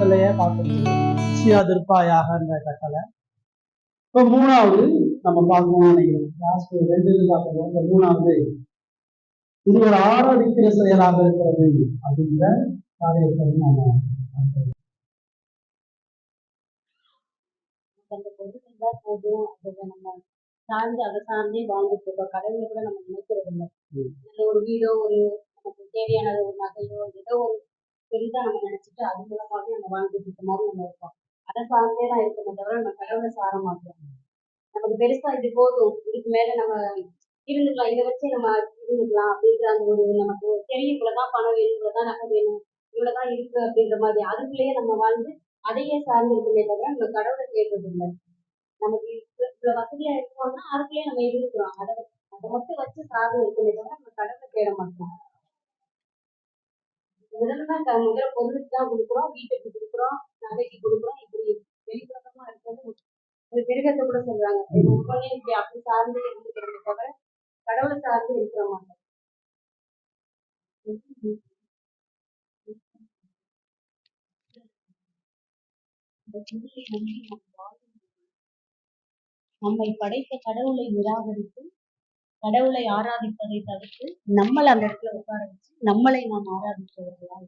கட்டளையை பார்த்துருக்கோம், சியாதிருப்பாயாகன்ற கட்டளை. இப்போ மூணாவது நம்ம பார்க்கணும்னு நினைக்கிறோம். லாஸ்ட் 2 இது பார்க்கணும். இந்த மூணாவது இது ஒரு ஆராதிக்கிற செயலாக இருக்கிறது அப்படிங்கிற காரியத்தை நம்ம பார்க்கிறோம். அந்த பொருள் இருந்தா போதும், அதை நம்ம சார்ந்து அதை சார்ந்தே வாழ்ந்துட்டு இருக்கோம். கடவுளை கூட நம்ம நினைக்கிறது இல்லை. நல்ல ஒரு வீடோ, ஒரு நமக்கு தேவையான ஒரு நகையோ, ஏதோ ஒரு பெரிதா நம்ம நினைச்சிட்டு அது மூலமாவே நம்ம வாழ்ந்துட்டு இருக்க மாதிரி நம்ம இருக்கோம். அதை சார்ந்தே தான் இருக்கணுமே தவிர நம்ம கடவுளை சார மாட்டோம். நமக்கு பெருசா இது போதும், இதுக்கு மேல நம்ம இருந்துக்கலாம், இதை வச்சே நம்ம இருந்துக்கலாம் அப்படின்ற அந்த ஒரு நமக்கு தெரியும், இவ்வளவுதான் பணம் வேணும், இவ்வளவுதான் நகை வேணும், இவ்வளவுதான் இருக்கு அப்படின்ற மாதிரி அதுக்குள்ளேயே நம்ம வாழ்ந்து அதையே சார்ந்து இருக்குமே தவிர நம்ம கடவுளை தேடுறது இல்லை. நமக்கு இவ்வளவு வசதியா இருக்கோம்னா அதுக்குள்ளேயே நம்ம இருந்துக்கிறோம். அதை மட்டும் வச்சு சார்ந்து இருக்குமே தவிர நம்ம கடவுளை தேட மாட்டோம். முதல்ல பொருளுக்கு தான் கொடுக்குறோம், வீட்டுக்கு கொடுக்குறோம், நகைக்கு கொடுக்குறோம். இப்படி வெளிப்புறமா இருக்கிறது ஒரு பெருகத்தை கூட சொல்றாங்க. ஒவ்வொன்னே இப்படி அப்படி சார்ந்து இருந்துக்கிறோமே தவிர கடவுளை சார்ந்து இருக்கிற மாட்டோம். நம்மை படைத்த கடவுளை நிராகரித்து கடவுளை ஆராதிப்பதை தவிர்த்து நம்மளை அந்த இடத்துல உட்கார வச்சு நம்மளை நாம் ஆராதிப்பவர்களா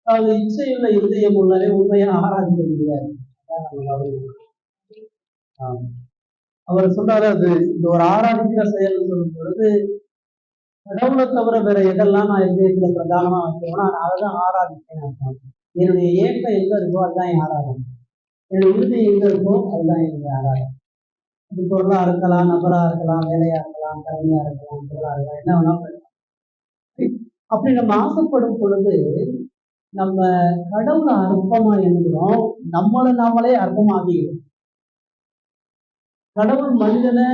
அது இச்சையுள்ள இருதயம் உள்ளவே உண்மையை ஆராதிக்க முடியாது. அவர் சொல்றாரு, அது இந்த ஒரு ஆராதிக்கிற செயல் சொல்லும் பொழுது கடவுளை தவிர வேற எதெல்லாம் நான் இதயத்துல பிரதானமா வைக்கிறோம்னா நான் அதைதான் ஆராதிப்பேன். என்னுடைய ஏக்கம் எங்க இருக்கோ அதுதான் என் ஆராதனை. என்னுடைய இறுதி எங்க இருக்கோ அதுதான் என்னுடைய ஆராதனை. இது பொருளா இருக்கலாம், நபரா இருக்கலாம், வேலையா இருக்கலாம், திறமையா இருக்கலாம், பொருளா இருக்கலாம், என்ன வேணா பண்ணலாம். அப்படி நம்ம ஆசைப்படும் பொழுது நம்ம கடவுளை அற்பமா எண்ணுகிறோம், நம்மளை நாமளே அற்பமாகிடும். கடவுள் மனிதனை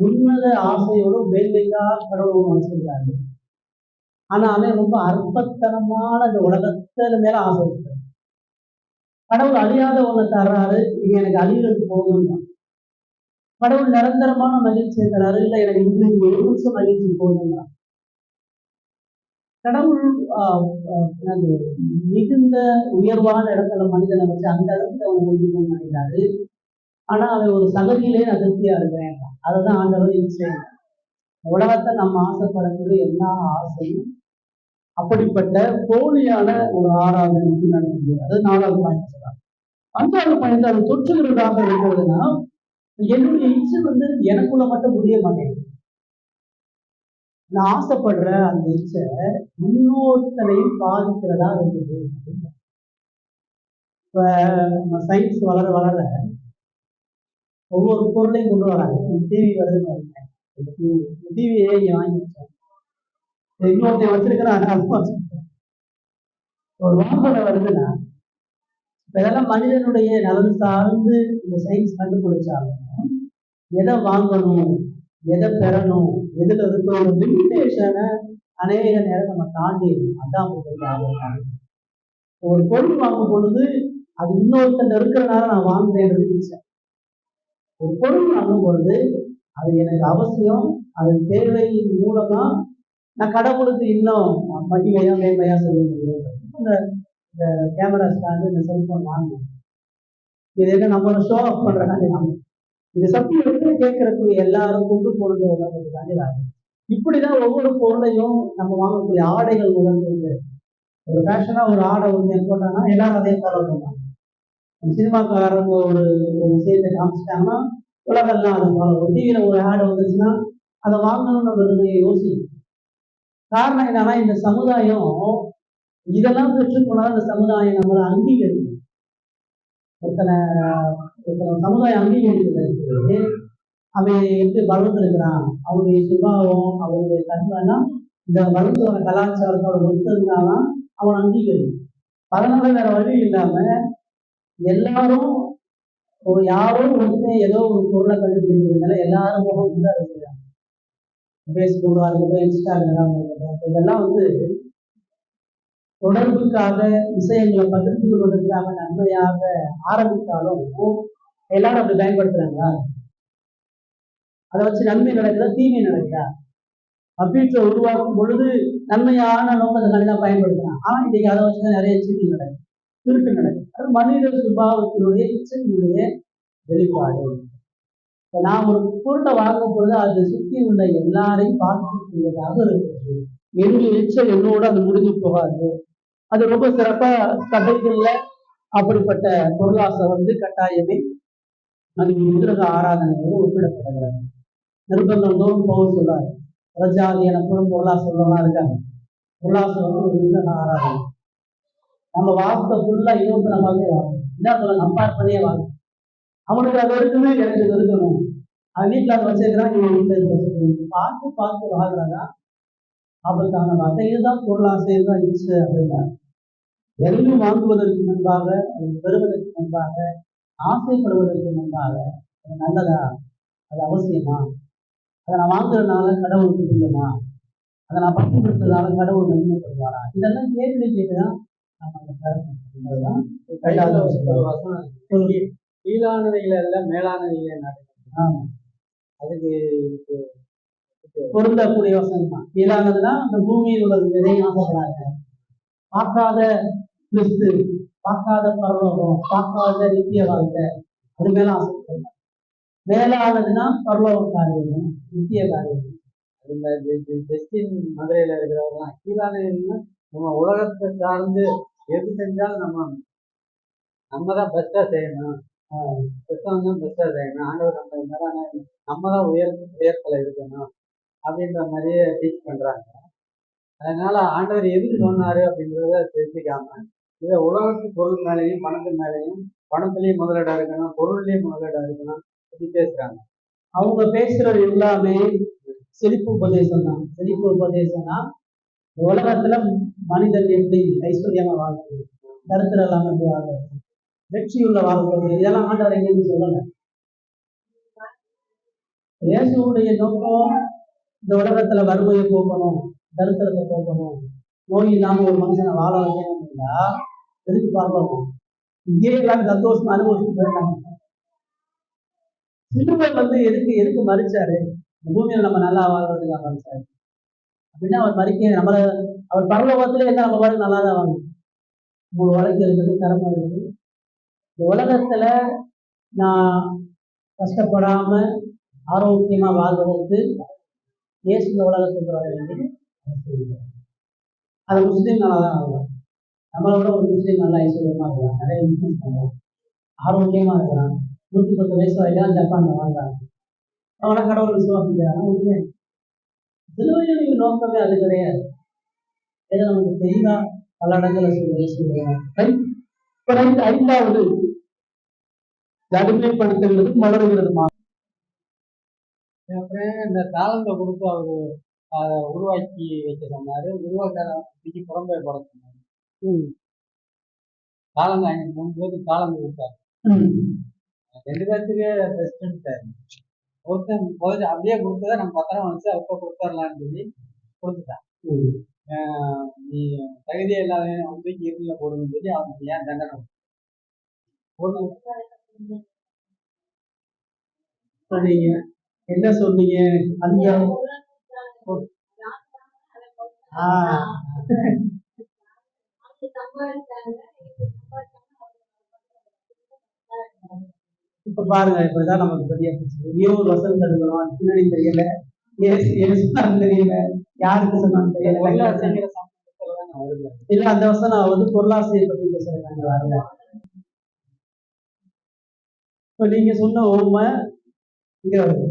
உன்னத ஆசையோடு மேன்மையா கடவுள் வச்சிருக்காரு. ஆனா அவன் ரொம்ப அற்பத்தனமான இந்த உலகத்துல மேல ஆசை வச்சிருக்காரு. கடவுள் அழியாத ஒண்ணு தர்றாரு, இது எனக்கு அழிவுக்கு போகணும். கடவுள் நிரந்தரமான மகிழ்ச்சியை தர்றாரு, இல்லை எனக்கு இன்னைக்கு ஒரு நிமிஷம் மகிழ்ச்சி போகணும். கடவுள் மிகுந்த உயர்வான இடத்துல மனிதனை வச்சு அந்த இடத்துல அவன் கொண்டு போக நினைக்கிறாரு. ஆனா அவன் ஒரு சகதியிலே அதிருப்தியா இருக்கிறேன். அதுதான் ஆண்டவர் இச்சை. உலகத்தை நம்ம ஆசைப்படக்கூடிய எல்லா ஆசையும் அப்படிப்பட்ட போலியான ஒரு ஆராதனைக்கு நடக்குது. அது 4வது பாயிண்ட் சொல்றாங்க. 5வது பாயிண்ட் அது தொற்றுகிறதாக இருக்கிறதுனா என்னுடைய இச்சை எனக்குள்ள மட்டும் முடிய மாட்டேங்குது. நான் ஆசைப்படுற அந்த இச்சை இன்னொருத்தனையும் பாதிக்கிறதா இருக்குது. இப்ப நம்ம சயின்ஸ் வளர வளர ஒவ்வொரு பொருளையும் கொண்டு வராங்க. டிவி வருதுன்னு வரேன், டிவியே இங்க வாங்கி வச்சேன், இன்னொருத்தையும் வச்சிருக்கிறேன். ஒரு வாகனம் வருதுன்னா இதெல்லாம் மனிதனுடைய நலன் சார்ந்து இந்த சயின்ஸ் கண்டுபிடிச்சாலும் எதை வாங்கணும், எதை பெறணும், எதுல இருக்கணும் லிமிட்டேஷனை அநேக நேரம் நம்ம தாண்டி அதான் ஒரு பொருள் வாங்கும் பொழுது அது இன்னொருத்தன் இருக்கிறனால நான் வாங்குறேன். ஒரு பொருள் வாங்கும் பொழுது அது எனக்கு அவசியம், அது தேவை மூலமா நான் கடவுளுக்கு இன்னும் மகிமையா மேன்மையா செய்ய முடியும். இந்த கேமரா ஸ்டாண்டு, இந்த செல்போன் வாங்கணும், இது என்ன நம்ம ஷோ ஆஃப் பண்றதுக்காண்டி வாங்க, இந்த சக்தி எடுத்து கேட்கறக்கூடிய எல்லாரும் கொண்டு போறது வர்றதுக்காண்டி வாங்க. இப்படிதான் ஒவ்வொரு பொருளையும் நம்ம வாங்கக்கூடிய ஆடைகள் முதல் ஒரு ஃபேஷனா ஒரு ஆடை போட்டாங்கன்னா எல்லாரும் அதே ஃபாலோ பண்ணுவாங்க. சினிமாக்காரங்க ஒரு விஷயத்தை காமிச்சிட்டாங்கன்னா உலகெல்லாம் அதை ஃபாலோ பண்ணும். டிவியில ஒரு ஆடை வந்துச்சுன்னா அதை வாங்கணும்னு யோசிக்கும். காரணம் என்னன்னா இந்த சமுதாயம் இதெல்லாம் பெற்றுக்கொண்டாலும் இந்த சமுதாயம் நம்மளை அங்கீகரிக்கும். ஒருத்தனை சமுதாயம் அங்கீகரிக்கிறது அவன் எப்படி வளர்ந்துருக்கிறான், அவனுடைய சுபாவம், அவனுடைய தன்மைலாம் இந்த வளர்ந்து வர கலாச்சாரத்தோட ஒத்துருந்தாலும் அவன் அங்கீகரிக்கும். அதனால வேற வழி இல்லாம எல்லாரும் யாரோ ஒருத்தர் ஏதோ ஒரு பொருளை கண்டுபிடிக்கிறதுனால எல்லாரும் முகம் அதை செய்யறாங்க. ஃபேஸ்புக்கா இருக்கட்டும், இன்ஸ்டாகிராம் இருக்கட்டும், இதெல்லாம் தொடர்புக்காக விஷயங்களை பகிர்ந்து கொள்வதற்காக நன்மையாக ஆரம்பித்தாலும் எல்லாரும் அப்படி பயன்படுத்துறாங்களா? அதை வச்சு நன்மை நடக்குதா தீமை நடக்குதா? கம்ப்யூட்டரை உருவாக்கும் பொழுது நன்மையான நோக்கத்தை தான் பயன்படுத்தலாம். ஆனா இன்னைக்கு அதை வச்சுதான் நிறைய சீட்டிங் நடக்குது, திருட்டு நடக்குது. அது மனித சுபாவத்தினுடைய இச்சையினுடைய வெளிப்பாடு. இப்ப நான் ஒரு பொருளை வாங்கும் பொழுது அது சுற்றி உள்ள எல்லாரையும் பார்த்துக்கூடியதாக இருக்கிறது. என்னுடைய இச்சை என்னோட அது முடிஞ்சு போகாது. அது ரொம்ப சிறப்பா சபைகள்ல அப்படிப்பட்ட பொருளாசை கட்டாயமே அது விக்கிரக ஆராதனையோடு ஒப்பிடப்படுகிறது. நிருபங்கள் தோறும் பவுல் சொல்றாரு, பிரஜாதி எனப்படும் பொருளாசை உள்ளவனா இருக்காங்க. பொருளாசை ஒரு விக்கிரக ஆராதனை. நம்ம வார்த்தை ஃபுல்லா இன்னொருத்தனமாவே வாங்கணும், இன்னொருத்தனை கம்பேர் பண்ணியே வாங்கணும். அவனுக்கு அது இருக்குமே, எனக்கு இது இருக்கணும். அது வீட்டில் அதை வச்சிருக்கிறான், இவன் வீட்டில் இருக்க பார்த்து பார்த்து வாழ்றதா ஆபத்தான வார்த்தை. இதுதான் பொருளாசை, தான் இச்சு அப்படின்னா. எதையும் வாங்குவதற்கு முன்பாக, அதை பெறுவதற்கு முன்பாக, ஆசைப்படுவதற்கு முன்பாக அது நல்லதா, அது அவசியமா, அதை நான் வாங்குறதுனால கடவுளுக்கு பிரியமா, அதை நான் பயன்படுத்துறதுனால கடவுள் மகிமைப்படுவாரா, இதெல்லாம் கேள்வி கேட்டுதான் நம்ம அந்த கருத்துதான். கீழானவைகள் அல்ல மேலானவைகளை நடக்கும். அதுக்கு பொருந்தக்கூடிய வசனம் தான். கீழானதுன்னா அந்த பூமியில் உள்ள எதையும் ஆசைப்படாத, பார்க்காத கிறிஸ்து, பார்க்காத பரலோகம், பார்க்காத நித்திய வாழ்க்கை, அது மேல ஆசைப்படலாம். மேலானதுன்னா பரலோக காரியம், நித்திய காரியம். ஜஸ்டின் மதுரையில இருக்கிறவங்க கீழானதுன்னா நம்ம உலகத்தை சார்ந்து எது செஞ்சாலும் நம்ம தான் பெஸ்டா செய்யணும், பெஸ்டா செய்யணும், ஆண்டவர் நம்ம தான் உயரத்துல இருக்கணும் அப்படின்ற மாதிரியே டீச் பண்றாங்க. அதனால ஆண்டவர் எதுக்கு சொன்னாரு அப்படின்றத தெரிஞ்சுக்காம இதை உலகத்து பொருள் மேலேயும் பணத்து மேலேயும், பணத்திலையும் முதலீடா இருக்கணும், பொருள்லயும் முதலீடா இருக்கணும் அப்படி பேசுறாங்க. அவங்க பேசுறது எல்லாமே செழிப்பு உபதேசம் தான். செழிப்பு உபதேசம்னா உலகத்துல மனிதன் எப்படி ஐஸ்வர்யமா வாழ்றது, கருத்துல இல்லாம எப்படி வாழ்றது, வெற்றியுள்ள வாழ்றது, இதெல்லாம் ஆண்டவர் எங்கேயும் சொல்லல. இயேசுடைய நோக்கம் இந்த உலகத்துல வறுமையை போக்கணும், தரித்திரத்தை போக்கணும், நோய் இல்லாம ஒரு மனுஷனை வாழ வைக்கணும்னா எதுக்கு பார்க்கணும்? இங்கே எல்லாம் சந்தோஷமா அனுபவிச்சுட்டு போயிட்டாங்க. சிலுவை எதுக்கு மறிச்சாரு? பூமியில நம்ம நல்லா வாழ்றதுக்காக மறிச்சாரு. அப்படின்னா அவர் மறிக்க நம்மளை, அவர் பரலோகத்துல என்ன நம்ம வாழ்க்கை நல்லா தான் வாங்கணும். உங்க வாழ்க்கை இருக்குது, திறமை இருக்குது. இந்த உலகத்துல நான் கஷ்டப்படாம ஆரோக்கியமா வாழ்வதற்கு இயேசு இந்த உலகத்துக்கு வர வேண்டியது. அது முஸ்லீம் நல்லா தான் ஆகலாம். நம்மளோட ஒரு முஸ்லீம் நல்லா ஐஸ்வர்யமா இருக்கலாம், நிறைய பிஸ்னஸ் பண்ணலாம், ஆரோக்கியமா இருக்கிறான், 110 வயசு வரைக்கும் ஜப்பான்ல வாழ்றாங்க, அவனை கடவுள் விசுவாசிக்கிறாங்க. உண்மை சிலுவையுடைய நோக்கமே அது கிடையாது. ஏதோ நமக்கு தெரியுதா பல இடங்களை சொல்லுவேன். ஐந்தாவது அடிமைப்படுத்துகிறது மலருகிறது. அப்புறம் இந்த தாளந்தை கொடுத்து அவரு அதை உருவாக்கி வைக்க சொன்னாரு. உருவாக்காரக்கு புறம்பெயர்பட சொன்னாரு. தாளந்து 3 பேருக்கு தாளந்து கொடுத்தாரு. 2 பேர்த்துக்கு பெஸ்ட்ன்ட்டாரு. ஒருத்தன் அப்படியே கொடுத்ததை நம்ம பத்திரம் வச்சு அவர்கிட்ட கொடுத்துடலான்னு சொல்லி கொடுத்துட்டான். நீ தகுதியே இல்லாத தூக்கி இருந்துல போடுன்னு சொல்லி அவனுக்கு ஏன் தண்டனை சொன்னீங்க? என்ன சொன்னீங்க? அந்த இப்ப பாருங்க, இப்பதான் நமக்கு பெரிய பிரச்சனை. ஒரு வசனம் எடுக்கணும், பின்னாடி தெரியல, தெரியல, யாருக்கு சொன்னான்னு தெரியல. இல்ல அந்த வசனம் பொருளாசையை பத்தி பேசுறாங்க. வரல. இப்ப நீங்க சொன்ன உண்மை இங்க வருது.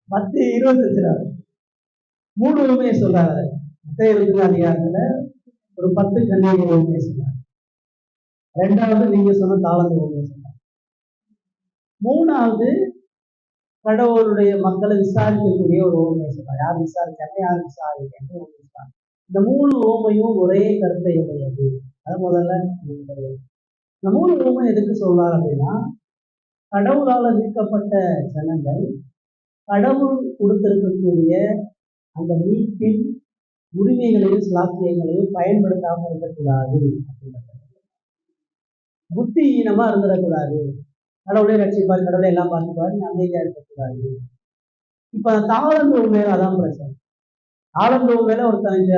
10:25 3 உண்மையை சொல்றாரு. 10:20 அதிகாரத்துல ஒரு 10 கன்னிகைகள் உண்மையை சொல்றாரு. 2வது நீங்க சொன்ன தாளந்து உண்மையை சொல்றாரு. 3வது கடவுளுடைய மக்களை விசாரிக்கக்கூடிய ஒரு உண்மையை சொல்றாரு. யார் விசாரிச்சாங்க, யார் விசாரிக்க. இந்த 3 உண்மையும் ஒரே கருத்தை உடையது. அது முதல்ல இந்த 3 உண்மை எதுக்கு சொல்றாரு அப்படின்னா, கடவுளால மீட்கப்பட்ட ஜனங்கள் கடவுள் கொடுத்திருக்கக்கூடிய அந்த மீட்பின் உரிமைகளையும் சாத்தியங்களையும் பயன்படுத்தாமல் இருக்கக்கூடாது. புத்தியீனமா இருந்துடக்கூடாது. கடவுளே ரட்சிப்பார், கடவுளே எல்லாம் பார்த்துப்பாரு, நீ அமைதியா இருக்கக்கூடாது. இப்ப தாளந்து மேல அதான் பிரச்சனை. தாளந்து மேல ஒருத்தனுக்கு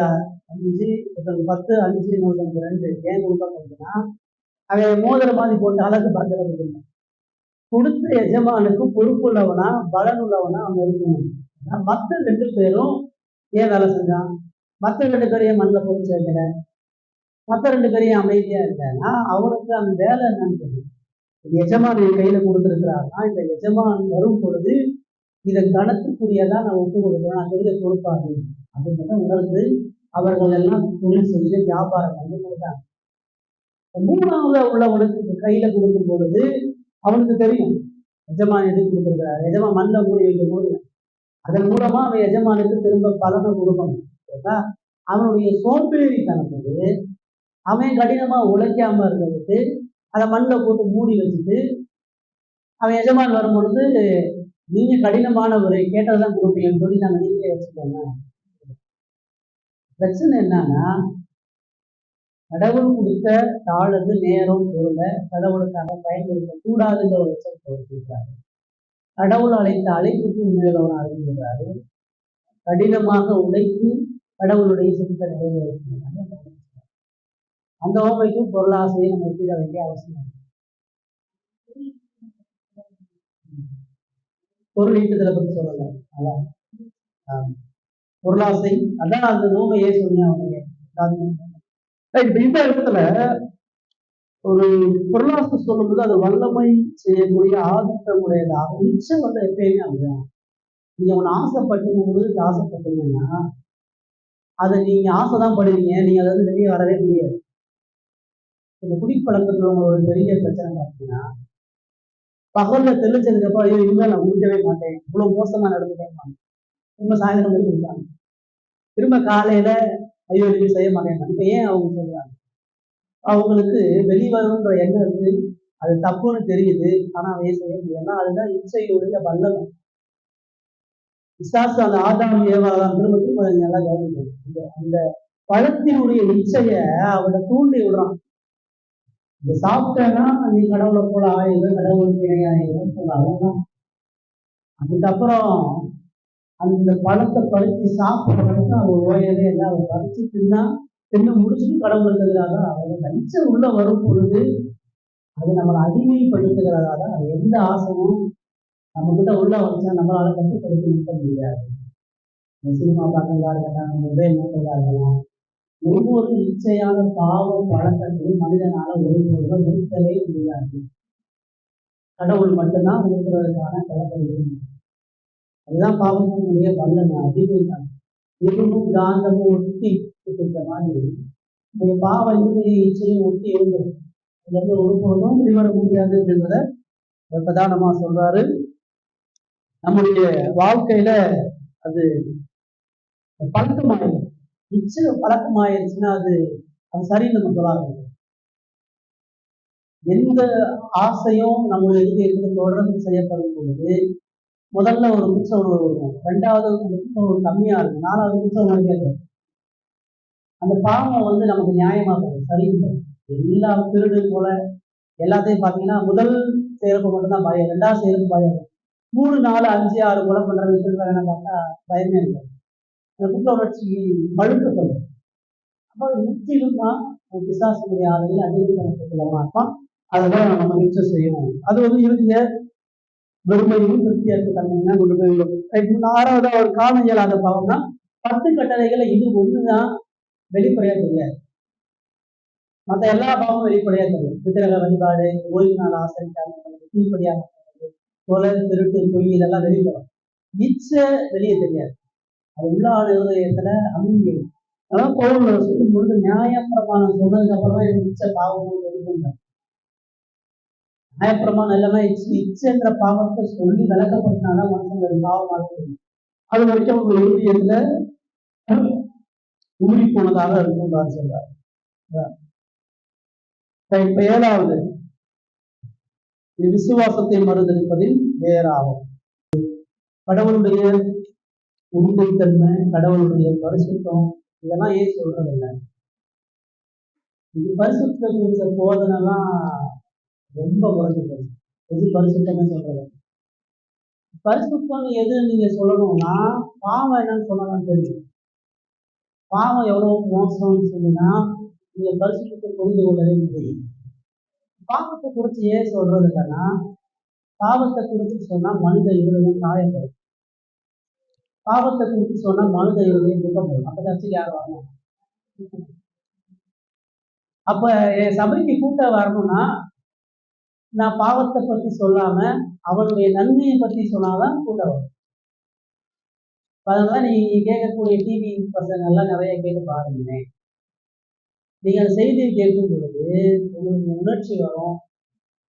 5, ஒருத்தனுக்கு 10, 5, இன்னொருத்தனுக்கு 2 ஏன் கொடுக்க போகுதுன்னா அவன் மோதிர மாதிரி போட்டு அழகு பார்க்கறது இல்லை. கொடுத்த எஜமானுக்கு பொறுப்புள்ளவனா பலனுள்ளவனா அவன் இருக்கணும். மற்ற 2 பேரும் ஏன் வேலை செஞ்சான்? மற்ற 2 பேரும் ஏன் மண்ணில் பொறிச்சு வைக்கல? மற்ற 2 பேரும் ஏன் அமைதியா இருக்கான்னா அவனுக்கு அந்த வேலை என்னன்னு தெரியும். எஜமான் என் கையில கொடுத்துருக்கிறாருன்னா இந்த எஜமான் வரும் பொழுது இதை கணக்குக்குரியதான் நான் ஒப்பு கொடுக்குறேன், நான் பெரிய பொறுப்பாக அப்படின்னு உணர்ந்து அவர்கள் எல்லாம் தொழில் செஞ்சு வியாபாரம் பண்ணி கொடுத்தாங்க. 3வது உள்ளவனுக்கு கையில கொடுக்கும் பொழுது அவனுக்கு தெரியும் எஜமான் எது கொடுத்துருக்கிறாரு, எஜமான் மண்ணில் மூடி வைக்க முடியும், அதன் மூலமா அவன் எஜமானுக்கு திரும்ப பலனை கொடுக்கணும். அவனுடைய சோம்பேறித்தனத்துக்கு அவன் கடினமா உழைக்காம இருக்கிறதுக்கு அதை மண்ணில் போட்டு மூடி வச்சுட்டு அவன் எஜமான் வரும் பொழுது நீங்க கடினமான ஒரு கேட்டதான் கொடுப்பீங்கன்னு சொல்லி நாங்க நீங்களே வச்சுக்கோங்க. பிரச்சனை என்னன்னா கடவுள் கொடுத்த தாளது நேரம் பொருளை கடவுளுக்காக பயன்படுத்த கூடாதுன்ற ஒரு கொடுத்திருக்காரு. கடவுள் அழைத்த அழைப்புக்கு உண்மையுள்ளவன் அறிவிக்கிறாரு. கடினமாக உழைத்து கடவுளுடைய சிந்தனை நிறைவேற்ற அந்த ஓமைக்கும் பொருளாசையை நம்ம ஒப்பிட வேண்டிய அவசியம். பொருள் ஈட்டுதலை பற்றி சொல்லல, அதான் பொருளாசை, அதான் அந்த நோமையே சொன்னீங்க. இந்த இடத்துல ஒரு பொருளாசை சொல்லும்போது அது வல்லமை செய்யக்கூடிய ஆதிக்கமுடையதாக நிச்சயம் வந்து எப்பயுமே அப்படிதான். நீங்க ஒன்று ஆசைப்பட்டு ஆசைப்பட்டீங்கன்னா அதை நீங்க ஆசைதான் படுவீங்க, நீங்க அதை வந்து வெளியே வரவே முடியாது. இந்த குடிப்பழக்கத்துல ஒரு பெரிய பிரச்சனை பார்த்தீங்கன்னா பகல்ல தெளிச்சதுக்கு அப்புறம் ஐயோ இனிமேல் நான் முடிக்கவே மாட்டேன், இவ்வளவு மோசமா நடந்துட்டேன், திரும்ப சாயந்தரம் வரைக்கும் இருக்காங்க, திரும்ப காலையில ஐயோ இனிமே செய்ய மாட்டேன். இப்ப ஏன் அவங்க சொல்றாங்க? அவங்களுக்கு வெளிவரணுன்ற எண்ணம் இருக்கு, அது தப்புன்னு தெரியுது, ஆனா அவையே செய்ய முடியாது. அதுதான் இச்சையுடைய வல்லமை. பிசாசு அந்த ஆதாம் ஏவாதான் திரும்ப திரும்ப நல்லா கவனிக்கணும். அந்த பழத்தினுடைய இச்சைய அவனை தூண்டி விடுறான். இந்த சாப்பிட்டேன்னா நீ கடவுளை போல ஆயுதம், கடவுளுக்கு இணையாயுதம் சொல்றாங்க. அதுக்கப்புறம் அந்த பழத்தை பறிச்சு சாப்பிட்ற வரைக்கும் அவன் ஓயவே இல்லை. அவன் பறிச்சு தின்னு முடிச்சுட்டு கடவுளுக்கு எதிராக அவங்க இச்சை உள்ள வரும் பொழுது அது நம்மளை அடிமைப்படுத்துகிறதாக அது எந்த ஆசையும் நம்ம கிட்ட உள்ள வச்சா நம்மளால கட்டுப்படுத்தி நிற்க முடியாது. சினிமா பார்க்கறதா இருக்கலாம், மொபைல் நோக்கிறதா இருக்கலாம், ஒவ்வொரு இச்சையான பாவம் பழக்கத்தையும் மனிதனால ஒருபொழுதும் நிறுத்தவே முடியாது. கடவுள் மட்டும்தான் நிறுத்துவதற்கான கடவுள். அதுதான் பாவத்தினுடைய வல்லமை, அதிகம். இருமும் காந்தமும் ஒட்டி இருக்கிற மாதிரி பாவம் இச்சையும் ஒட்டி இருந்தது. அதுல ஒருபொழுதும் வெளிவர முடியாது அப்படின்றத பிரதானமா சொல்றாரு. நம்முடைய வாழ்க்கையில அது பழக்கமாயிடும். இச்சை பழக்கமாயிருச்சுன்னா அது சரின்னு நம்ம சொல்லாது. எந்த ஆசையும் நம்ம எதிர்த்து தொடர்ந்து செய்யப்படும் பொழுது முதல்ல ஒரு குற்ற உணர்வு இருக்கும், 2வது குற்ற உணர்வு கம்மியா இருக்கும், 4வது குற்ற உணர்வு கேட்கும். அந்த பாவம் வந்து நமக்கு நியாயமாகும், சரியில்லை. எல்லா திருடு போல எல்லாத்தையும் பார்த்தீங்கன்னா முதல் செய்யறப்ப மட்டும்தான் பயம், 2வது செய்யறது பயம், 3, 4, 5, 6 கொலை பண்றது திருடுறாங்க பார்த்தா பயமே இல்லை. அந்த குற்ற உணர்ச்சி பழுக்கப்படும். அப்போ முற்றிலுமா பிசாசுடைய ஆளுநர்கள் அடிமைத்தனத்துக்குள்ளமா இருப்பான். அதெல்லாம் நம்ம நிச்சயம் செய்யணும். அது வந்து இறுதிய வெறுமையும் திருப்தியற்ற தன்மைனா கொண்டு போயிடும். 6வது ஒரு காண இயலாத பாவம்னா 10 கட்டளைகளை இது ஒண்ணுதான் வெளிப்படையா தெரியாது, மற்ற எல்லா பாவமும் வெளிப்படையா தெரியும். விக்கிரக வழிபாடு, ஓய்வு நாள் ஆசரிக்காம கீழ்படியாக கொலை, திருட்டு, பொய் இதெல்லாம் வெளிப்படும். இச்சை வெளியே தெரியாது, அது உள்ளான இருதயத்துல அமைதி. அதான் பவுல் சொல்லும் பொழுது நியாயப்பிரமாணம் சொன்னதுக்கு அப்புறம் தான் இச்சை பாவம் வெளிப்படுறாங்க. நியாயப்பிரமாணம் இல்லைன்னா இச்சைன்ற பாவத்தை சொல்லி விளக்கப்படுத்தினாதான் மனுஷங்க ஒரு பாவமாக இருக்கும். அது வரைக்கும் அவங்க இருதயத்துல ஊறி போனதாக இருக்கும் சொல்றாரு. இப்ப 7வது விசுவாசத்தை மறுதளிப்பதில் வேறாகும். கடவுளுடைய உண்மைத்தன்மை, கடவுளுடைய பரிசுத்தம் இதெல்லாம் ஏன் சொல்றதில்லை? இது பரிசுத்த குறித்த போதனைலாம் ரொம்ப குறைஞ்சு போச்சு. இது பரிசுத்தமே சொல்றது. பரிசுத்தம் எது நீங்க சொல்லணும்னா பாவம் என்னன்னு சொல்லலாம் தெரியும். பாவம் எவ்வளவு மோசம்னு சொன்னா நீங்க பரிசுத்தத்தை புரிந்து கொள்ளவே முடியும். பாவத்தை குறித்து ஏன் சொல்றது இல்லைன்னா, பாவத்தை குறித்து சொன்னா மனித இருதயம் காயப்படும். பாவத்தை குறித்து சொன்னா மனித இருதயம் துக்கப்படும். அப்ப கட்சிக்கு யார் வரணும்? அப்ப என் சபைக்கு கூட்டம் வரணும்னா நான் பாவத்தை பத்தி சொல்லாம அவருடைய நன்மையை பத்தி சொன்னாதான் கூட்டம் வரும். அதனால நீங்க கேட்கக்கூடிய டிவி பசங்க எல்லாம் நிறைய கேட்டு பாருங்க. நீங்க அந்த செய்தியை கேட்கும் பொழுது உங்களுக்கு உணர்ச்சி வரும்.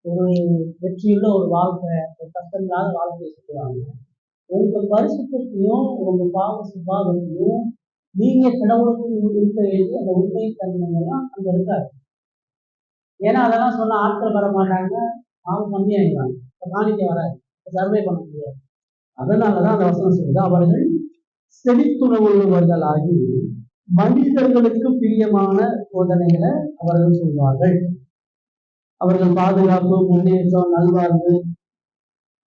ஒரு வெற்றியுள்ள ஒரு வாழ்க்கை, ஒரு கஷ்டம் இல்லாத வாழ்க்கையை சொல்லுவாங்க. உங்க பரிசுத்தையும் உங்க பாவ சுபாவத்தையும் நீங்க கடவுளுக்கு இருக்க வேண்டிய அந்த உண்மை தன்மையெல்லாம் அங்க இருக்காது. ஏன்னா அதெல்லாம் சொன்ன ஆட்கள் வர மாட்டாங்க, பாவம் கம்மியாயிடுவாங்க, காணிக்க வராது, சர்வே பண்ண முடியாது. அதனாலதான் அந்த வசனம் சொல்லுது, அவர்கள் செழித்துணவுள்ளவர்களாகி மனிதர்களுக்கு பிரியமான போதனைகளை அவர்கள் சொல்வார்கள். அவர்கள் பாதுகாப்பு, முன்னேற்றம், நல்வாழ்வு,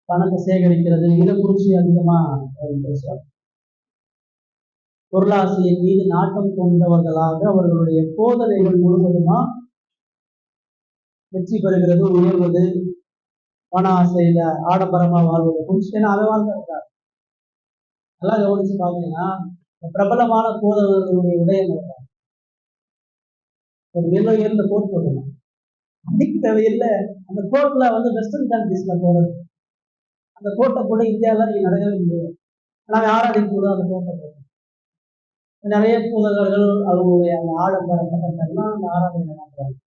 பணத்தை சேகரிக்கிறது இதை குறித்து அதிகமா பேசுவார். பொருளாசையின் மீது நாட்டம் கொண்டவர்களாக அவர்களுடைய போதனைகள் முழுவதுமா வெற்றி பெறுகிறது, உயர்வது, பண ஆசையில ஆடம்பரமா வாழ்வது குறிச்சு அதை வாழ்ந்தார். நல்லா கவனிச்சு பாத்தீங்கன்னா பிரபலமான போதவர்களுடைய உதயங்கள் ஒரு மிக உயர்ந்த கோட் போட்டணும். அன்னைக்கு தேவையில்லை அந்த கோட்ல வெஸ்டர்ன் கண்ட்ரீஸ்ல போறது. அந்த கோட்டை கூட இந்தியாவில நீங்க நடக்கவே முடியாது. நாங்கள் ஆராதிக்கும் போது அந்த கோட்டை போட்டோம். நிறைய பூதகர்கள் அவங்களுடைய அந்த ஆடம்பரத்தெல்லாம் அந்த ஆராதனை நடத்துவாங்க.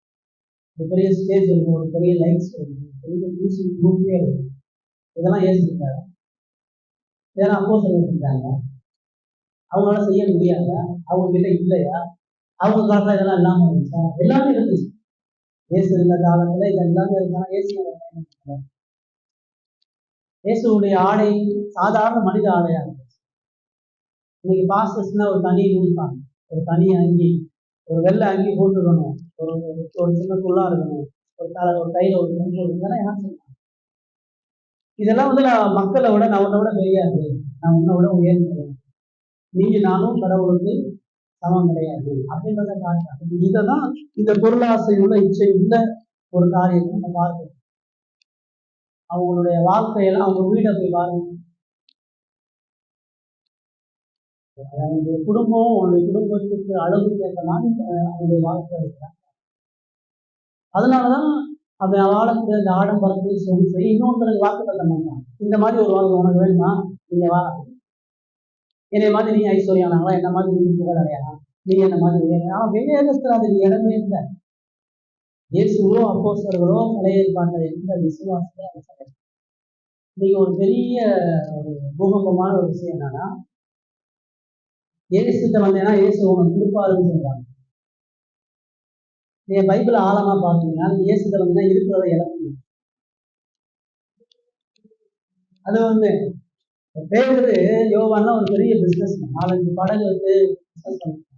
ஒரு பெரிய ஸ்டேஜ் இருக்கும், ஒரு பெரிய லைட்ஸ் இருக்கும், பெரிய மியூசிக் குரூப்பே இருக்கும். இதெல்லாம் ஏசிட்டாங்க, இதெல்லாம் அப்போ சொல்லிட்டாங்க. அவங்களால செய்ய முடியாதா? அவங்க கிட்ட இல்லையா? அவங்க காலத்துல இதெல்லாம் இல்லாம இருந்துச்சா? எல்லாமே இருந்துச்சு. ஏசு இருந்த காலத்துல இது எல்லாமே இருந்தா ஏசு இயேசுடைய ஆடை சாதாரண மனித ஆடையா இருந்துச்சு. இன்னைக்கு பாஸ்டர்ஸ்னா ஒரு தனி யூனிஃபார்ம், ஒரு தனி அங்கி, ஒரு வெள்ளை அங்கி போட்டுக்கணும், ஒரு ஒரு சின்ன குள்ளா இருக்கணும், ஒரு கையில ஒரு பொங்கல் இதெல்லாம் யார் சொல்லுவாங்க? இதெல்லாம் நான் மக்களை விட நான் உன்னை விட தெரியாது, நான் உன்னை விட உயர்ந்தது, நீங்க நானும் கடவுளுக்கு சமம் கிடையாது அப்படின்றத காட்டுறாங்க. இதைதான் இந்த பொருளாசை உள்ள இச்சை உள்ள ஒரு காரியத்தை நம்ம பார்க்கணும். அவங்களுடைய வாழ்க்கையெல்லாம் அவங்க வீட்டை போய் பாருங்க. அவங்களுடைய குடும்பம், அவங்களுடைய குடும்பத்துக்கு அளவு கேட்கலாம் அவங்களுடைய வாழ்க்கை இருக்கிறாங்க. அதனாலதான் அவன் வாழக்கூடிய இந்த ஆடம்பரத்தையும் சொல்லி இன்னொருத்தருக்கு வாக்கு தள்ள மாட்டான். இந்த மாதிரி ஒரு வாழ்க்கை உனக்கு வேணுமா, நீங்க வா, என்னை மாதிரி நீ ஐஸ்வர்யானாங்களா, என்ன மாதிரி நீ புகழ் அடையாளா, நீ என்ன மாதிரி வேதத்துல அதுக்கு இடமே இல்லை. இயேசுவோ அப்போஸ்தலர்களோ பழைய ஏற்பாட்டில் எந்த விசுவாசமே இன்னைக்கு ஒரு பெரிய ஒரு பூகம்பமான ஒரு விஷயம் என்னன்னா, இயேசுகிட்ட வந்தேன்னா இயேசு உனக்கு கொடுப்பாருன்னு சொல்றாங்க. நீங்க பைபிள் ஆழமா பார்த்தீங்கன்னா இயேசுகிட்ட வந்தீங்கன்னா இருக்கிறத இழக்கணும். அது பேரு யோவான்னா ஒரு பெரிய பிசினஸ், 4-5 படகு பிசினஸ் பண்ணிருக்காங்க.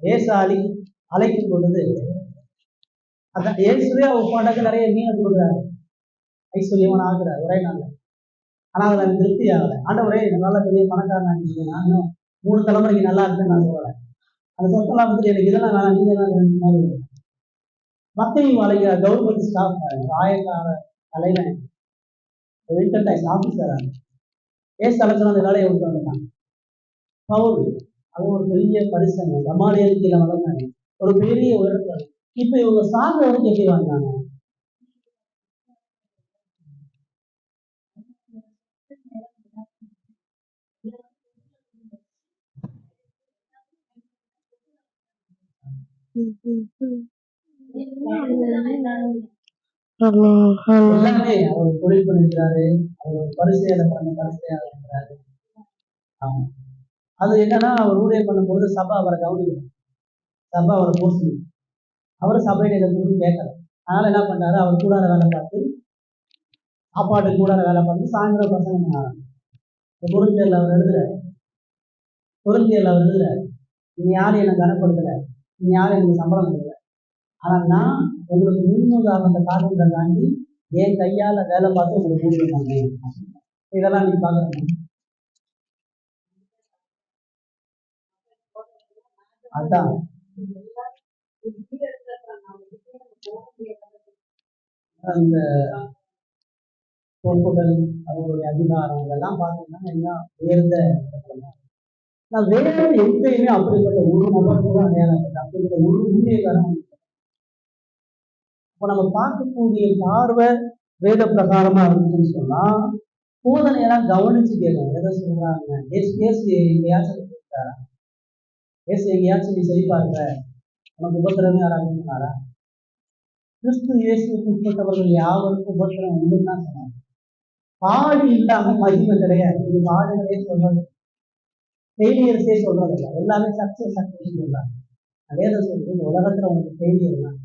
ஏசு அழைக்கும் பொழுது அதான் ஏசுவே அவர் படகு நிறைய மீனை கொடுக்குறாரு, ஐஸ்வர்யவன் ஆகுறாரு ஒரே நாள். ஆனா அதுல எனக்கு திருப்தி ஆகலை. ஆண்டவரே நல்ல பெரிய பணக்காரன் ஆகிடுச்சு, நானும் 3 தலைமுறைக்கு நல்லா இருக்குன்னு நான் சொல்லலை. அந்த சொத்தெல்லாம் எனக்கு இதெல்லாம் வேணாம், நீங்க தான் மத்தையும் வளைகிற கவர்மெண்ட் ஸ்டாஃப், ஆயக்கார தலைவன், இன்கம் டேக்ஸ் ஆஃபீஸரா ஏசு அழைச்சோம் அந்த வேலையை விட்டு வந்துட்டாங்க. பவுல் அது ஒரு பெரிய பரிசங்க, கமாலியல் கீழே வளர்ந்தாங்க, ஒரு பெரிய உயரத்துல. இப்ப இவங்க சார்ந்த வரைக்கும் எப்படி வந்தாங்க? எல்லாமே அவர் தொழில் பண்ணிருக்கிறாரு, அவர் பரிசையாளர் இருக்கிறாரு. ஆமா, அது என்னன்னா அவர் ஊழியர் பண்ணும்போது சபை அவரை கவனிக்கணும், சபை அவரை போசணும். அவரு சபையில இதை குறித்து கேட்கல. அதனால என்ன பண்றாரு, அவர் கூடார வேலை பார்த்து, சாப்பாட்டு கூடார வேலை பார்த்து சாயந்தரம் பசங்க பண்ணாங்க. பொருந்தியல் அவர் எழுதுறாரு, நீ யாரும் என்னை கனப்படுத்தல, நீ யாரும் எனக்கு சம்பளம் கொடுக்கல, ஆனா நான் உங்களுக்கு முன்னுதாரணத்தை காரணத்தை தாண்டி என் கையால வேலை பார்த்து உங்களுக்கு கொடுத்துருக்காங்க. இதெல்லாம் நீ பார்க்கணும். அதான் அந்த பொறுப்புகள், அவங்களுடைய அதிகாரம் இதெல்லாம் பார்த்தீங்கன்னா எல்லாம் உயர்ந்த நான் வேற எங்கேயுமே அப்படிப்பட்ட ஒரு நபர் கூட அடையாளப்பட்ட அப்படிப்பட்ட ஒரு ஊழியக்காரன். இப்போ நம்ம பார்க்கக்கூடிய பார்வை வேத பிரகாரமா இருந்துச்சுன்னு சொன்னா போதனையெல்லாம் கவனிச்சு கேட்கணும். எதை சொல்றாங்க, ஏசு எங்கேயாச்சும் கொடுத்தாரா, ஏசு எங்கேயாச்சும் நீ சரி பார்க்கிற உனக்கு உபத்திரமே யாராவது சொன்னாரா? கிறிஸ்து இயேசுக்கு உட்பட்டவர்கள் யாவருக்கும் உபத்திரம் உண்டுன்னு தான் சொன்னாங்க. பாடு இல்லாம மகிமை கிடையாது. இது பாடுகளே சொல்றது, ஃபெயிலியர்ஸே சொல்றது இல்லை, எல்லாமே சக்சஸ் சொல்றாங்க. வேத சொல்றது இந்த உலகத்துல உனக்கு ஃபெயிலியர் தான்,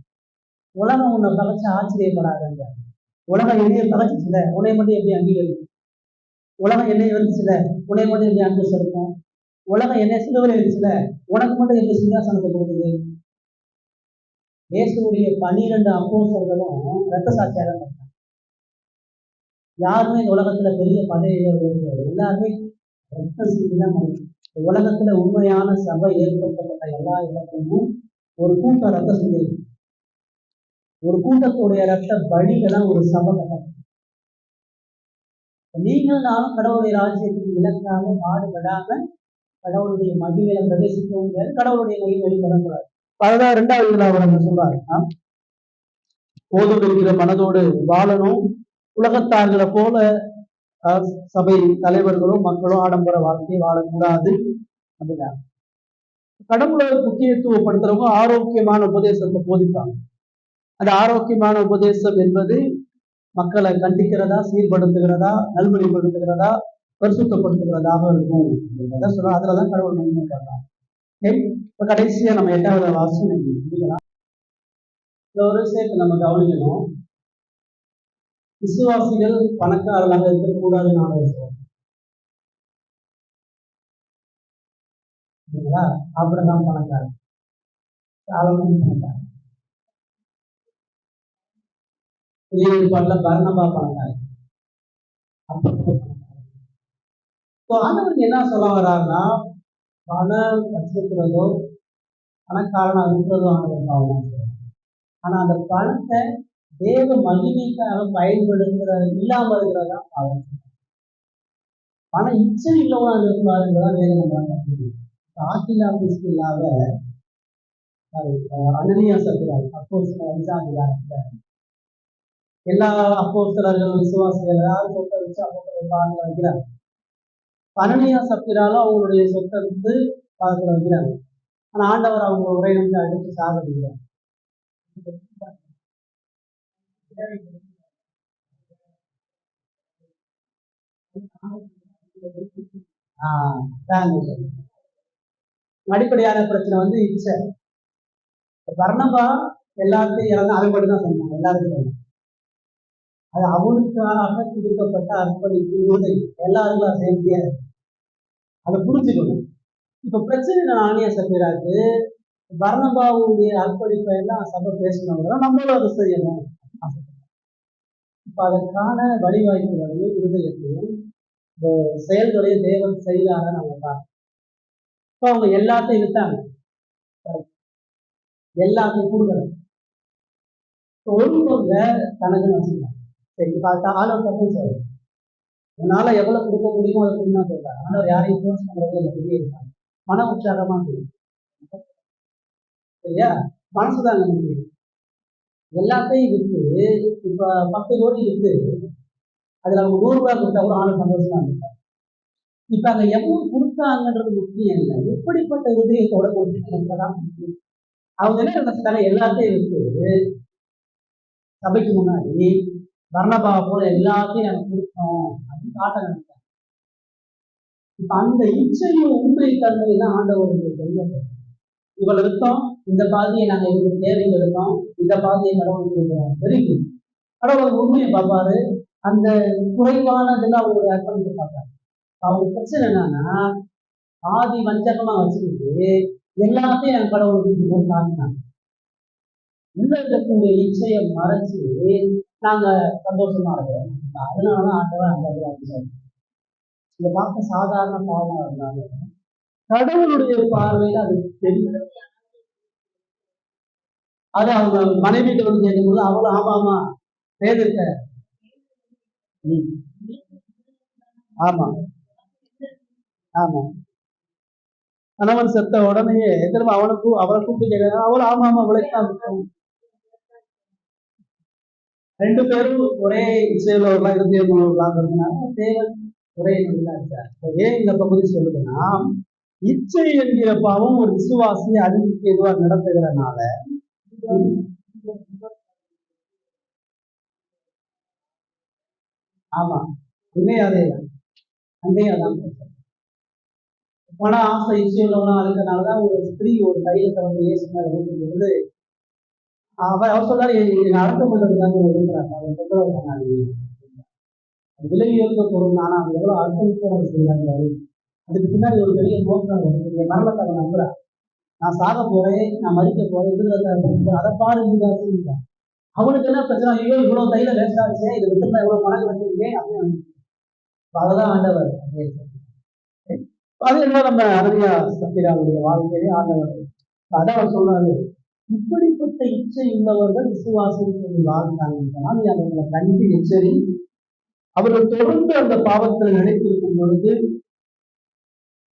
உலகம் உன்னை பகைச்சு ஆச்சரியப்படாதுங்க. உலகம் என்னைய பகைச்சுச்சுல உன்னை மட்டும் எப்படி அங்கீகரிக்கும்? உலகம் என்னை வந்துச்சுல உன்னை மட்டும் எப்படி அங்கு செலுத்தும்? உலகம் என்னை சிலுவையில் இருந்துச்சுல உனக்கு மட்டும் எப்படி சிங்காசனத்தை கொடுக்குது? இயேசுடைய 12 அப்போஸ்தலர்களும் ரத்த சாட்சியாக இருந்தாங்க. யாருமே இந்த உலகத்துல பெரிய பதவியில இருக்கிறது, எல்லாருமே ரத்த சிந்தி தான் மனிதன். உலகத்துல உண்மையான சபை ஏற்படுத்தப்பட்ட எல்லா இடத்துலையும் ஒரு கூட்டம் ரத்த சிந்தி, ஒரு கூட்டத்துடைய ரத்த பலியில தான் ஒரு சபை கட்டப்படும். நீங்கள் நானும் கடவுளுடைய ராஜ்யத்துக்கு இலக்காக பாடுபடாம கடவுளுடைய மகிமையில பிரவேசிக்கவும் முடியாது, கடவுளுடைய மகிமை வெளிப்படக்கூடாது. அதுதான் 2வது இதுல அவர் என்ன சொல்றாருன்னா, போதும் என்கிற மனதோடு வாழணும், உலகத்தார்களை போல சபை தலைவர்களும் மக்களும் ஆடம்பர வாழ்க்கையை வாழக்கூடாது அப்படின்னா. கடவுளை முக்கியத்துவப்படுத்துறவங்க ஆரோக்கியமான உபதேசத்தை போதிப்பாங்க. அந்த ஆரோக்கியமான உபதேசம் என்பது மக்களை கண்டிக்கிறதா, சீர்படுத்துகிறதா, நல்வழிப்படுத்துகிறதா, பரிசுத்தப்படுத்துகிறதாக இருக்கும் அப்படின்றத சொல்றோம். அதுலதான் கடவுள் நன்மை பண்றாங்க. இப்ப கடைசியா நம்ம 8வது வாசம் முடிக்கலாம். ஒரு விஷயத்தை நம்ம கவனிக்கணும், விசுவாசிகள் பணக்காரர்களாக இருக்கக்கூடாதுன்னு ஆலோசனை. ஆபிரகாம் பணக்காரன், சாலமோன் பணக்காரன், புதிய ஏற்பாட்டுல பர்னபா பணக்காரன். ஆண்டவருக்கு என்ன சொல்ல வர்றாருன்னா, பணம் வச்சிருக்கிறதோ பணக்காரனா இருக்கிறதோ ஆண்டவர் பாவம். ஆனா அந்த பணத்தை தேவ மகிமைக்காக பயன்படுத்துற இல்லாம இருக்கிறதா பாவம். பண இச்சை இல்லவனா இருந்தாருங்கிறதான் வேதம். ஆக்கில் ஆபீஸ் இல்லாத அனனியா சத்திரார் அப்போஸ்தலர் 5வது எல்லா அப்போஸ்தலர்கள் விசுவாசிகள் யாரும் சொத்தை வச்சு அப்போஸ்தலர் பாதத்துல வைக்கிறாங்க. அனனியா சத்திராலும் அவங்களுடைய சொத்தை விட்டு பாதத்துல வைக்கிறாங்க. ஆனா ஆண்டவர் அவங்க உரையிலிருந்து அடித்து சாகடிக்கிறார். அடிப்படையான பிரச்சனை வந்து இச்சை. பர்னபா எல்லாத்தையும் இறந்து அவன் மட்டும் தான் சொன்னாங்க, எல்லாருக்கும் அது அவனுக்காக கொடுக்கப்பட்ட அர்ப்பணிப்பு உறுதி, எல்லாருக்கும் செய்ய முடியாது. அதை புரிஞ்சுக்கணும். இப்ப பிரச்சனை ஆனியா சபைராக்கு பர்னபாவுடைய அர்ப்பணிப்பை எல்லாம் சபை பேசினவங்க நம்மளும் அதை செய்யணும். இப்ப அதற்கான வழிவாய்ப்புகளையும் இருதயத்தையும் செயல்களையும் தேவன் செய்தார நம்ம பார்க்கணும். இப்போ அவங்க எல்லாத்தையும் விட்டாங்க, எல்லாத்தையும் கொடுக்கல. ஒருவங்க தனக்கு வச்சுக்கலாம். சரி பார்த்தா ஆலோசனை சொல்றேன், உன்னால எவ்வளவு கொடுக்க முடியுமோ அதை கொடுன்னா சொல்றாங்க. ஆனால் யாரையும் போர்ஸ் பண்றதே இல்லை, வெளியே இருக்காங்க. மன உற்சாகமா தெரியும், சரியா? மனசுதான் நமக்கு எல்லாத்தையும் விற்று இப்ப 10 கோடி விற்று அதுல அவங்க 100 ரூபாய் கொடுத்தா கூட ஆளு சந்தோஷமா இருப்பாங்க. இப்ப அங்க எவ்வளவு கொடுத்தாங்கன்றது முக்கியம் இல்லை, எப்படிப்பட்ட ஹிருதயத்தோட கொடுத்தாதான் முக்கியம். அவங்க என்ன நினைச்சிட்டாங்க, எல்லாத்தையும் விற்று சபைக்கு முன்னாடி பர்னபா போல எல்லாத்தையும் நாங்க கொடுத்தோம் அப்படின்னு காட்ட நினைச்சாங்க. இப்ப அந்த இச்சையும் உண்மை தன்மை தான் ஆண்டவருக்கு தெரியல. இவ்வளவு வித்தோம், இந்த பாதியை நாங்க எங்களுக்கு தேவைக்கு எடுத்தோம், இந்த பாதியை கடவுளுக்கு தெரியும். கடவுள் உண்மையை பார்ப்பாரு, அந்த குறைவானதெல்லாம் அவங்களுடைய அர்ப்பணித்து பார்ப்பாரு. அவங்களுக்கு பிரச்சனை என்னன்னா, ஆதி வஞ்சகமா வச்சுக்கிட்டு எல்லாத்தையும் நாங்க கடவுளுக்கு காட்டினாங்க. உள்ள இருக்கக்கூடிய இச்சையை மறைச்சு நாங்க சந்தோஷமா இருக்கிறோம். அதனாலதான் ஆண்டவன் அந்த இடத்துல அடிச்சாரு. இதை பார்க்க சாதாரண பாவமா இருந்தாலும் கடவுளுடைய பார்வையில அது தெரியும். அது அவங்க மனைவிட்டு வந்து கேட்கும்போது அவளும் ஆமா ஆமா பேருக்க ஆமா ஆமா கணவன் செத்த உடனேயே திரும்ப அவனுக்கும் அவளை கூப்பிட்டு கேட்க அவளும் ஆமா ஆமா விளையாட்டு ரெண்டு பேரும் ஒரே இசையுள்ளவர்களா இருந்தவர்களாங்கிறதுனால தேவன் ஒரே நடிச்சார். ஏன் இந்த பகுதி சொல்லுதுன்னா, இச்சை என்கிற பாவம் ஒரு விசுவாசியை அறிவிக்கு எதுவா நடத்துகிறனால ஆமா உண்மையே அதேதான் அங்கேயும் அதான் பண ஆசை இச்சை உள்ளவனா இருக்கிறனாலதான் ஒரு ஸ்திரீ ஒரு கையில வந்து இயேசு மேல ஊற்றும்போது அவர் சொல்றாரு அடக்கம் பண்றதுக்காக விரும்புறாங்க. அவர் தொந்தரவு பண்ணாங்க. விலகி இருந்த பொருள் ஆனா அவங்க எவ்வளவு அர்ப்பணிப்போட செய்யறாங்க. அதுக்கு பின்னாடி ஒரு பெரிய நோக்கம் இருக்கு. மரணத்தை அவன் நம்புறான். நான் சாக போறேன், நான் மறிக்க போறேன், விடுதலை அதை பாரு. அவனுக்கு என்ன பிரச்சனை? ஐயோ இவ்வளவு தையில வேஸ்ட் ஆச்சு, இது விட்டு எவ்வளவு பணம் வச்சிருக்கேன் அப்படின்னு. அதுதான் ஆண்டவர். அது என்ன நம்ம அருமையா சத்திராவுடைய வாழ்க்கையிலே ஆண்டவர் அதான் அவர் சொல்றாரு, இப்படிப்பட்ட இச்சை உள்ளவர்கள் விசுவாசம் சொல்லி வாழ்ந்தாங்கன்னா நீ அவர்களை கண்டு எச்சரி. அவர்கள் தொடர்ந்து அந்த பாவத்தில் நினைத்திருக்கும் பொழுது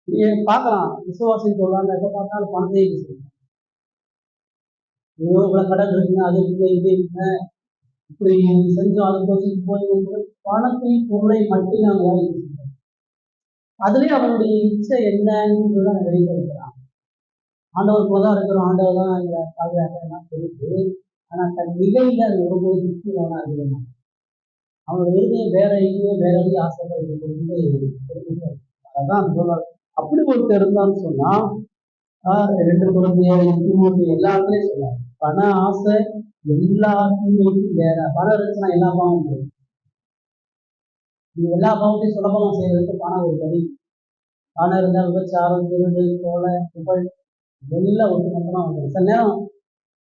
நீ பார்க்கலாம். விசுவாசம் சொல்றாங்க, எப்ப பார்த்தாலும் பணத்தை இவ்வளவு கடன் இருக்குங்க, அது இருக்கு, இது இருக்குங்க, இப்படி செஞ்சோம், அதை போய் பணத்தையும் பொருளை மட்டும் நாங்கள் வேலை செய்யணும். அதுலயே அவனுடைய இச்சை என்னன்னு வெளிப்படுத்துறான். ஆண்டவர் போதான் இருக்கிறோம், ஆண்டவர் தான் எங்களை பாதுகாக்கலாம் சொல்லிட்டு, ஆனா தன் நிலையில அது ஒருபோது திருப்தியான இருக்கணும். அவனுடைய இருதயம் வேற எங்கேயோ வேற எங்கேயும் ஆசைப்படுறது. அதான் சொல்றாரு. அப்படி ஒருத்தர் இருந்தான்னு சொன்னா 2 குழந்தைய எல்லாத்துலயும் சொன்னார். பண ஆசை எல்லாத்துக்குமே வேற. பணம் இருந்துச்சுன்னா எல்லா பாவமும் போகும். நீ எல்லா பாவத்தையும் சுலபமா செய்யறதுக்கு பணம் ஒரு கடி. பணம் இருந்தால் விபச்சாரம், திருடு, கொலை, புகழ் எல்லாம் ஒட்டுமொத்தமா வந்துடும். சில நேரம்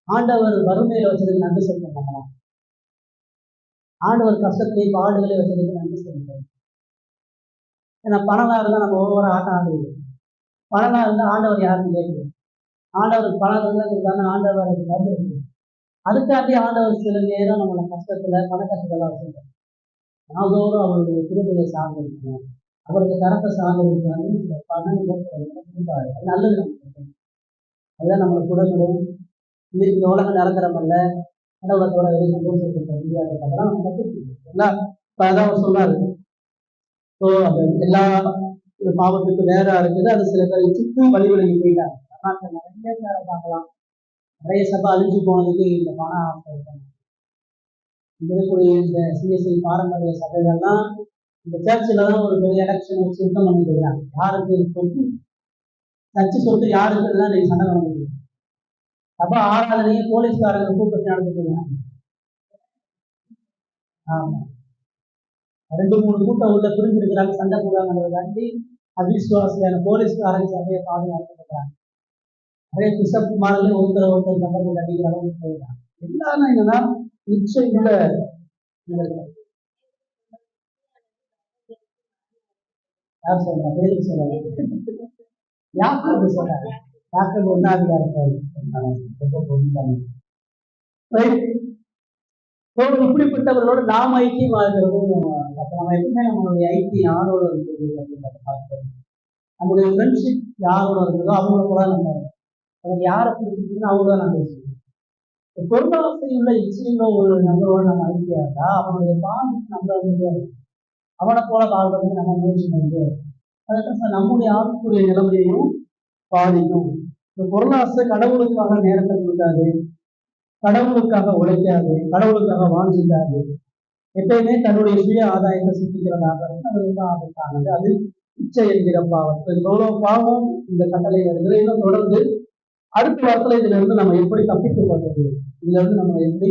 ஆண்டவர் வறுமையில வச்சதுக்கு நன்றி சொல்ல மாட்டான். ஆண்டவர் கஷ்டத்திலேயே பாடுகளை வச்சதுக்கு நன்றி சொல்லுவார். ஏன்னா பணமா இருந்தா நம்ம ஒவ்வொரு ஆட்டம் ஆடுவோம். பணமா இருந்தா ஆண்டவர் யாருன்னு கேட்குது. ஆண்டவருக்கு பணம் இருந்தா ஆண்டவர் வந்துருக்கு. அதுக்காண்டி ஆண்டவர் சில நேரம் நம்மளை கஷ்டத்துல பண கஷ்டத்தெல்லாம் வச்சிருக்கோம். நாள்தோறும் அவருடைய திருப்பதியை சார்ந்து இருக்கணும், அவருக்கு கரத்தை சார்ந்து இருக்கணும். பணம் கொடுப்பாரு, அது நல்லது. நமக்கு அதுதான் நம்மளை குடங்களும் இந்த உலகம் நிரந்தரமல்ல, கடவுளத்தோட அதெல்லாம் நம்ம கற்றுக்கலாம். அதான் அவர் சொன்னாரு. ஸோ அது எல்லா பாவத்துக்கு வேற இருக்குது. அது சில பேர் சுற்றும் வழி விலகி போயிட்டாங்க. நிறைய பேரை பார்க்கலாம். நிறைய சபை அழிஞ்சு போனதுக்கு இந்த பண ஆசை. இருக்கக்கூடிய இந்த சிஎஸ்ஐ பாரம்பரிய சபைகள்லாம் இந்த சர்ச்சில் தான் ஒரு பெரிய எலெக்ஷன் வச்சு சுத்தம் பண்ணிட்டு இருக்கிறாங்க. யாருக்கு சொத்து, சர்ச்சு சொத்து யாருக்கு தான் நீங்க சண்டை பண்ண முடியும். சபை ஆராதனையே போலீஸ்காரங்க கூப்பிட்டு நடந்துட்டு இருக்காங்க. ஆமா, 2-3 கூட்டம் உள்ள பிரிஞ்சு இருக்கிறாங்க, சண்டை போடுறாங்கன்றதாண்டி அவிசுவாசியான போலீஸ்காரங்க சபையை பாதுகாத்துக்கிறாங்க. நிறைய பிஷப் மாடலே ஒருத்தர் சண்டை போட்டு அடிக்கிற அளவுக்கு போயிடுறாங்க. எல்லாரும் என்னன்னா இச்சை உள்ள யார் சொல்றா? பேருக்கு சொல்றாங்க. யாருக்கு சொல்றாங்க? யாருக்கு ஒன்னாதிகாரத்தாரு இப்படிப்பட்டவர்களோட நாம் ஐக்கியமா இருக்கிறதும் நம்ம எப்பவுமே நம்மளுடைய ஐக்கியம் யாரோட இருக்குது அப்படின்றத பார்க்கிறோம். நம்முடைய ஃப்ரெண்ட்ஷிப் யாரோட இருக்குதோ அவங்கள கூட நம்ம எனக்கு யாரை பிடிச்சிருக்குன்னு அவங்கள நான் பேசுவேன். பொருளாசை உள்ள இச்சையுள்ள ஒரு நபரோட நம்ம ஐக்கியா இருந்தா அவனுடைய பாவத்துக்கு நம்மளால முடியாது. அவனை போல வாழ்றதுக்கு நம்ம முயற்சி பண்ணிட்டு அதுக்கு நம்முடைய ஆளுக்குரிய நிலைமையையும் பாதிக்கும். இந்த பொருளாசை கடவுளுக்காக நேரத்தை கொடுக்காது, கடவுளுக்காக உழைக்காது, கடவுளுக்காக வாஞ்சிக்காது. எப்பயுமே தன்னுடைய சுய ஆதாயத்தை சிந்திக்கிறதாக அது ரொம்ப ஆபத்தானது. அது இச்சை என்கிற பாவம். எவ்வளவு பாவம் இந்த கட்டளை இதுல தொடர்ந்து அடுத்த வாரத்துல இதுல இருந்து நம்ம எப்படி தப்பிக்கப்படுறது, இதுல இருந்து நம்ம எப்படி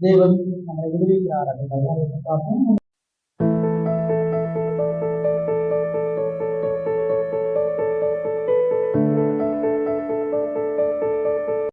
தேவன் நம்மளை விடுவிக்கிறார் அப்படின்றத பார்ப்போம்.